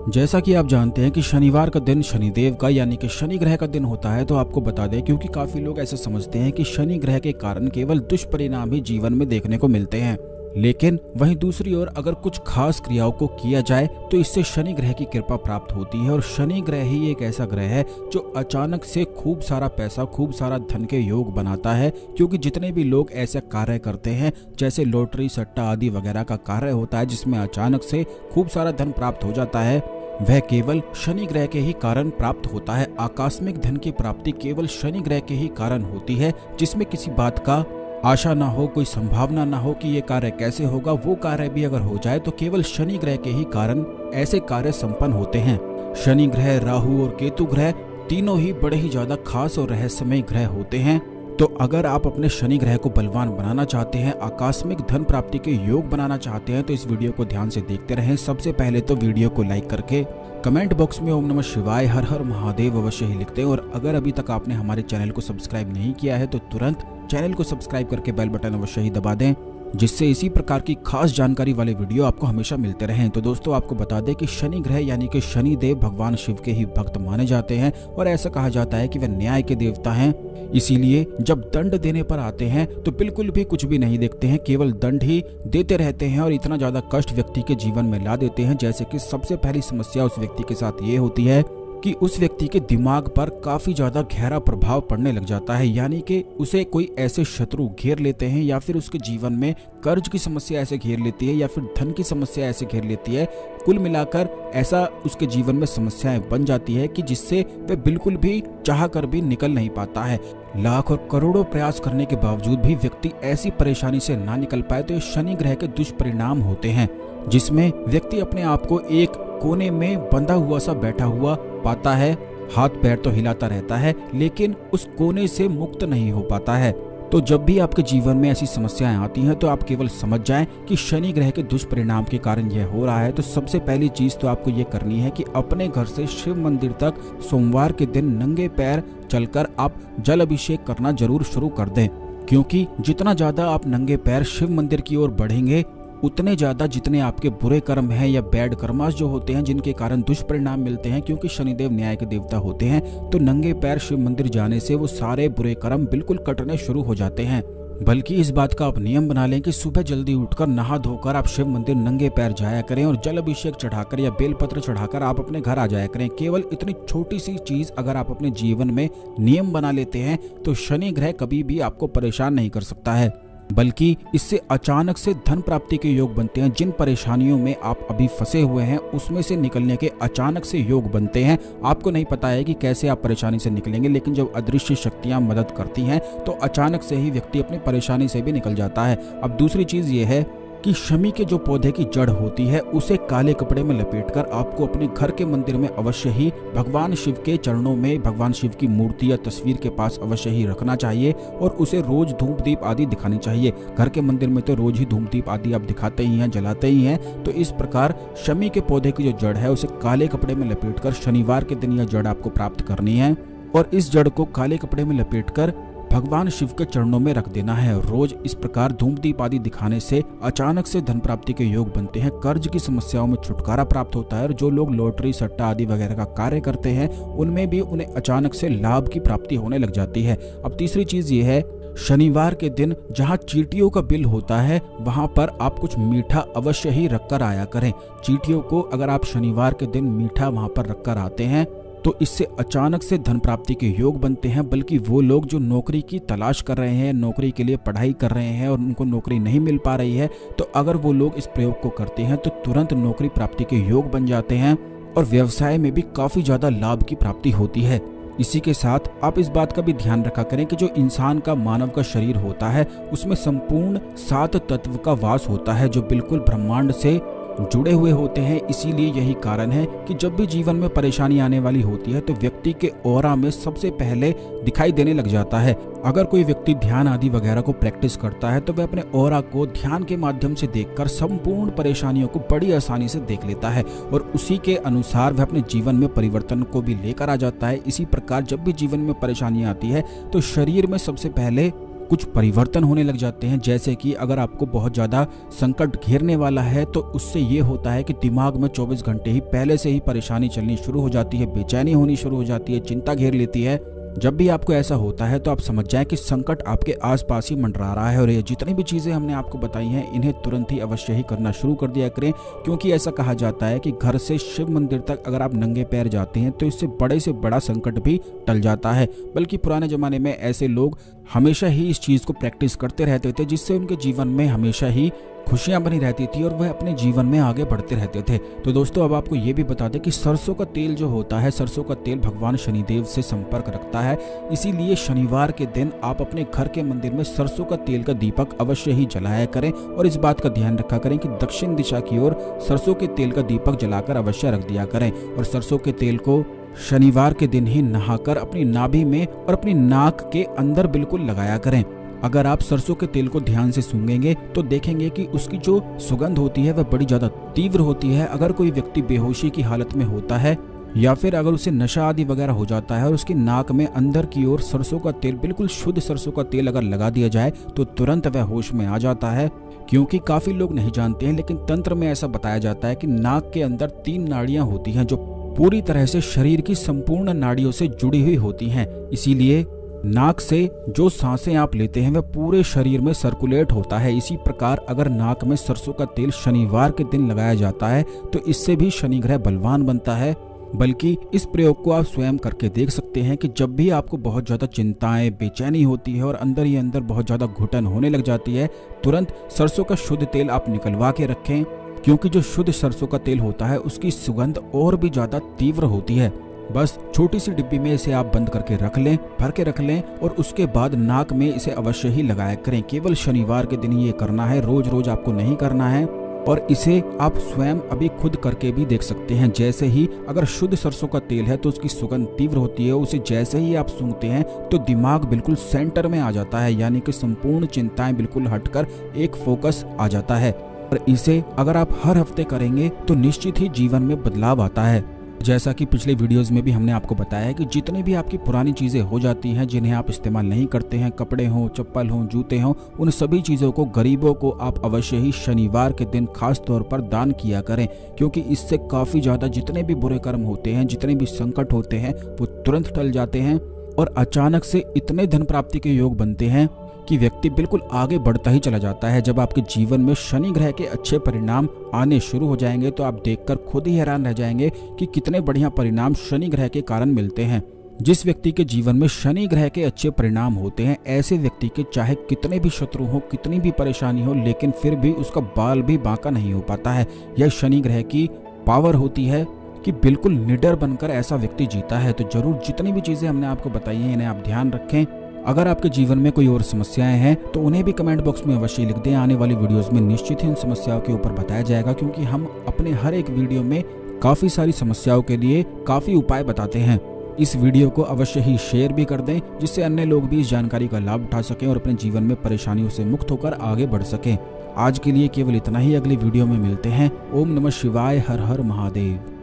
जैसा कि आप जानते हैं कि शनिवार का दिन शनिदेव का यानी कि शनि ग्रह का दिन होता है, तो आपको बता दें क्योंकि काफी लोग ऐसे समझते हैं कि शनि ग्रह के कारण केवल दुष्परिणाम ही जीवन में देखने को मिलते हैं। लेकिन वहीं दूसरी ओर अगर कुछ खास क्रियाओं को किया जाए तो इससे शनि ग्रह की कृपा प्राप्त होती है। और शनि ग्रह ही एक ऐसा ग्रह है जो अचानक से खूब सारा पैसा, खूब सारा धन के योग बनाता है। क्योंकि जितने भी लोग ऐसे कार्य करते हैं, जैसे लॉटरी, सट्टा आदि वगैरह का कार्य होता है जिसमें अचानक से खूब सारा धन प्राप्त हो जाता है, वह केवल शनि ग्रह के ही कारण प्राप्त होता है। आकस्मिक धन की प्राप्ति केवल शनि ग्रह के ही कारण होती है, जिसमें किसी बात का आशा ना हो, कोई संभावना ना हो कि ये कार्य कैसे होगा। वो कार्य भी अगर हो जाए तो केवल शनि ग्रह के ही कारण ऐसे कार्य संपन्न होते हैं। शनि ग्रह, राहु और केतु ग्रह तीनों ही बड़े ही ज्यादा खास और रहस्यमय ग्रह होते हैं। तो अगर आप अपने शनि ग्रह को बलवान बनाना चाहते हैं, आकस्मिक धन प्राप्ति के योग बनाना चाहते हैं, तो इस वीडियो को ध्यान से देखते रहें। सबसे पहले तो वीडियो को लाइक करके कमेंट बॉक्स में ओम नमः शिवाय, हर हर महादेव अवश्य ही लिखते हैं। और अगर अभी तक आपने हमारे चैनल को सब्सक्राइब नहीं किया है तो तुरंत चैनल को सब्सक्राइब करके बेल बटन अवश्य ही दबा दें, जिससे इसी प्रकार की खास जानकारी वाले वीडियो आपको हमेशा मिलते रहें। तो दोस्तों, आपको बता दें कि शनि ग्रह यानी कि शनि देव भगवान शिव के ही भक्त माने जाते हैं और ऐसा कहा जाता है कि वे न्याय के देवता हैं। इसीलिए जब दंड देने पर आते हैं तो बिल्कुल भी कुछ भी नहीं देखते हैं, केवल दंड ही देते रहते हैं और इतना ज्यादा कष्ट व्यक्ति के जीवन में ला देते हैं। जैसे कि सबसे पहली समस्या उस व्यक्ति के साथ ये होती है कि उस व्यक्ति के दिमाग पर काफी ज्यादा गहरा प्रभाव पड़ने लग जाता है, यानी कि उसे कोई ऐसे शत्रु घेर लेते हैं, या फिर उसके जीवन में कर्ज की समस्या ऐसे घेर लेती है, या फिर धन की समस्या ऐसे घेर लेती है। कुल मिलाकर ऐसा उसके जीवन में समस्याएं बन जाती है कि जिससे वह बिल्कुल भी चाह कर भी निकल नहीं पाता है। लाख और करोड़ों प्रयास करने के बावजूद भी व्यक्ति ऐसी परेशानी से ना निकल पाए, तो ये शनि ग्रह के दुष्परिणाम होते हैं, जिसमें व्यक्ति अपने आप को एक कोने में बंधा हुआ सा बैठा हुआ पाता है। हाथ पैर तो हिलाता रहता है लेकिन उस कोने से मुक्त नहीं हो पाता है। तो जब भी आपके जीवन में ऐसी समस्याएं आती हैं तो आप केवल समझ जाएं कि शनि ग्रह के दुष्परिणाम के कारण यह हो रहा है। तो सबसे पहली चीज तो आपको ये करनी है कि अपने घर से शिव मंदिर तक सोमवार के दिन नंगे पैर चलकर आप जल अभिषेक करना जरूर शुरू कर दें। क्योंकि जितना ज्यादा आप नंगे पैर शिव मंदिर की ओर बढ़ेंगे, उतने ज्यादा जितने आपके बुरे कर्म हैं या बैड कर्मास जो होते हैं, जिनके कारण दुष्परिणाम मिलते हैं, क्योंकि शनिदेव न्याय के देवता होते हैं, तो नंगे पैर शिव मंदिर जाने से वो सारे बुरे कर्म बिल्कुल कटने शुरू हो जाते हैं। बल्कि इस बात का आप नियम बना लें कि सुबह जल्दी उठकर नहा धोकर आप शिव मंदिर नंगे पैर जाया करें और जल अभिषेक चढ़ाकर या बेलपत्र चढ़ाकर आप अपने घर आ जाया करें। केवल इतनी छोटी सी चीज अगर आप अपने जीवन में नियम बना लेते हैं तो शनि ग्रह कभी भी आपको परेशान नहीं कर सकता है, बल्कि इससे अचानक से धन प्राप्ति के योग बनते हैं। जिन परेशानियों में आप अभी फंसे हुए हैं उसमें से निकलने के अचानक से योग बनते हैं। आपको नहीं पता है कि कैसे आप परेशानी से निकलेंगे, लेकिन जब अदृश्य शक्तियां मदद करती हैं तो अचानक से ही व्यक्ति अपनी परेशानी से भी निकल जाता है। अब दूसरी चीज ये है कि शमी के जो पौधे की जड़ होती है उसे काले कपड़े में लपेटकर आपको अपने घर के मंदिर में अवश्य ही भगवान शिव के चरणों में, भगवान शिव की मूर्ति या तस्वीर के पास अवश्य ही रखना चाहिए और उसे रोज धूप दीप आदि दिखानी चाहिए। घर के मंदिर में तो रोज ही धूप दीप आदि आप दिखाते ही हैं, जलाते ही हैं। तो इस प्रकार शमी के पौधे की जो जड़ है उसे काले कपड़े में लपेटकर शनिवार के दिन यह जड़ आपको प्राप्त करनी है और इस जड़ को काले कपड़े में लपेटकर भगवान शिव के चरणों में रख देना है। रोज इस प्रकार धूप दीप आदि दिखाने से अचानक से धन प्राप्ति के योग बनते हैं, कर्ज की समस्याओं में छुटकारा प्राप्त होता है और जो लोग लॉटरी, सट्टा आदि वगैरह का कार्य करते हैं उनमें भी उन्हें अचानक से लाभ की प्राप्ति होने लग जाती है। अब तीसरी चीज ये है, शनिवार के दिन जहां चींटियों का बिल होता है वहां पर आप कुछ मीठा अवश्य ही रखकर आया करें। चींटियों को अगर आप शनिवार के दिन मीठा वहां पर रखकर आते हैं तो इससे अचानक से धन प्राप्ति के योग बनते हैं। बल्कि वो लोग जो नौकरी की तलाश कर रहे हैं, नौकरी के लिए पढ़ाई कर रहे हैं और उनको नौकरी नहीं मिल पा रही है, तो अगर वो लोग इस प्रयोग को करते हैं तो तुरंत नौकरी प्राप्ति के योग बन जाते हैं और व्यवसाय में भी काफी ज्यादा लाभ की प्राप्ति होती है। इसी के साथ आप इस बात का भी ध्यान रखा करें कि जो इंसान का, मानव का शरीर होता है उसमें संपूर्ण 7 तत्व का वास होता है जो बिल्कुल ब्रह्मांड से जुड़े हुए होते हैं। इसीलिए यही कारण है कि जब भी जीवन में परेशानी आने वाली होती है तो व्यक्ति के ऑरा में सबसे पहले दिखाई देने लग जाता है। अगर कोई व्यक्ति ध्यान आदि वगैरह को प्रैक्टिस करता है तो वह अपने ऑरा को ध्यान के माध्यम से देखकर संपूर्ण परेशानियों को बड़ी आसानी से देख लेता है और उसी के अनुसार वह अपने जीवन में परिवर्तन को भी लेकर आ जाता है। इसी प्रकार जब भी जीवन में परेशानी आती है तो शरीर में सबसे पहले कुछ परिवर्तन होने लग जाते हैं। जैसे कि अगर आपको बहुत ज़्यादा संकट घेरने वाला है तो उससे ये होता है कि दिमाग में 24 घंटे ही पहले से ही परेशानी चलनी शुरू हो जाती है, बेचैनी होनी शुरू हो जाती है, चिंता घेर लेती है। जब भी आपको ऐसा होता है तो आप समझ जाएं कि संकट आपके आसपास ही मंडरा रहा है। और ये जितनी भी चीज़ें हमने आपको बताई हैं इन्हें तुरंत ही अवश्य ही करना शुरू कर दिया करें, क्योंकि ऐसा कहा जाता है कि घर से शिव मंदिर तक अगर आप नंगे पैर जाते हैं तो इससे बड़े से बड़ा संकट भी टल जाता है। बल्कि पुराने ज़माने में ऐसे लोग हमेशा ही इस चीज़ को प्रैक्टिस करते रहते थे, जिससे उनके जीवन में हमेशा ही खुशियां बनी रहती थी और वह अपने जीवन में आगे बढ़ते रहते थे। तो दोस्तों अब आपको ये भी बता दें कि सरसों का तेल जो होता है, सरसों का तेल भगवान शनिदेव से संपर्क रखता है। इसीलिए शनिवार के दिन आप अपने घर के मंदिर में सरसों का तेल का दीपक अवश्य ही जलाया करें और इस बात का ध्यान रखा करें कि दक्षिण दिशा की ओर सरसों के तेल का दीपक जलाकर अवश्य रख दिया करें। और सरसों के तेल को शनिवार के दिन ही नहाकर अपनी नाभि में और अपनी नाक के अंदर बिल्कुल लगाया करें। अगर आप सरसों के तेल को ध्यान से सूंघेंगे तो देखेंगे कि उसकी जो सुगंध होती है वह बड़ी ज्यादा तीव्र होती है। अगर कोई व्यक्ति बेहोशी की हालत में होता है या फिर अगर उसे नशा आदि वगैरह हो जाता है और उसकी नाक में अंदर की ओर सरसों का तेल, बिल्कुल शुद्ध सरसों का तेल अगर लगा दिया जाए तो तुरंत वह होश में आ जाता है। क्योंकि काफी लोग नहीं जानते हैं, लेकिन तंत्र में ऐसा बताया जाता है कि नाक के अंदर 3 नाड़ियां होती हैं जो पूरी तरह से शरीर की संपूर्ण नाड़ियों से जुड़ी हुई होती हैं। इसीलिए नाक से जो सांसें आप लेते हैं वह पूरे शरीर में सर्कुलेट होता है। इसी प्रकार अगर नाक में सरसों का तेल शनिवार के दिन लगाया जाता है तो इससे भी शनि ग्रह बलवान बनता है। बल्कि इस प्रयोग को आप स्वयं करके देख सकते हैं कि जब भी आपको बहुत ज़्यादा चिंताएं, बेचैनी होती है और अंदर ही अंदर बहुत ज़्यादा घुटन होने लग जाती है, तुरंत सरसों का शुद्ध तेल आप निकलवा के रखें, क्योंकि जो शुद्ध सरसों का तेल होता है उसकी सुगंध और भी ज़्यादा तीव्र होती है। बस छोटी सी डिब्बी में इसे आप बंद करके रख लें, भर के रख लें और उसके बाद नाक में इसे अवश्य ही लगाया करें। केवल शनिवार के दिन ये करना है, रोज रोज आपको नहीं करना है। और इसे आप स्वयं अभी खुद करके भी देख सकते हैं। जैसे ही अगर शुद्ध सरसों का तेल है तो उसकी सुगंध तीव्र होती है, उसे जैसे ही आप सूंघते हैं तो दिमाग बिल्कुल सेंटर में आ जाता है, यानी कि संपूर्ण चिंताएं बिल्कुल हटकर एक फोकस आ जाता है। और इसे अगर आप हर हफ्ते करेंगे तो निश्चित ही जीवन में बदलाव आता है। जैसा कि पिछले वीडियोस में भी हमने आपको बताया है कि जितनी भी आपकी पुरानी चीज़ें हो जाती हैं जिन्हें आप इस्तेमाल नहीं करते हैं, कपड़े हों, चप्पल हों, जूते हों, उन सभी चीज़ों को गरीबों को आप अवश्य ही शनिवार के दिन खास तौर पर दान किया करें, क्योंकि इससे काफ़ी ज़्यादा जितने भी बुरे कर्म होते हैं, जितने भी संकट होते हैं वो तुरंत टल जाते हैं और अचानक से इतने धन प्राप्ति के योग बनते हैं कि व्यक्ति बिल्कुल आगे बढ़ता ही चला जाता है। जब आपके जीवन में शनि ग्रह के अच्छे परिणाम आने शुरू हो जाएंगे तो आप देखकर खुद ही हैरान रह जाएंगे कि कितने बढ़िया परिणाम शनि ग्रह के कारण मिलते हैं। जिस व्यक्ति के जीवन में शनि ग्रह के अच्छे परिणाम होते हैं, ऐसे व्यक्ति के चाहे कितने भी शत्रु हो, कितनी भी परेशानी हो, लेकिन फिर भी उसका बाल भी बांका नहीं हो पाता है। यह शनि ग्रह की पावर होती है कि बिल्कुल निडर बनकर ऐसा व्यक्ति जीता है। तो जरूर जितनी भी चीजें हमने आपको बताई हैं इन्हें आप ध्यान रखें। अगर आपके जीवन में कोई और समस्याएं हैं तो उन्हें भी कमेंट बॉक्स में अवश्य लिख दें। आने वाली वीडियोस में निश्चित ही उन समस्याओं के ऊपर बताया जाएगा, क्योंकि हम अपने हर एक वीडियो में काफ़ी सारी समस्याओं के लिए काफ़ी उपाय बताते हैं। इस वीडियो को अवश्य ही शेयर भी कर दें, जिससे अन्य लोग भी इस जानकारी का लाभ उठा सकें और अपने जीवन में परेशानियों से मुक्त होकर आगे बढ़ सकें। आज के लिए केवल इतना ही, अगली वीडियो में मिलते हैं। ओम नमः शिवाय, हर हर महादेव।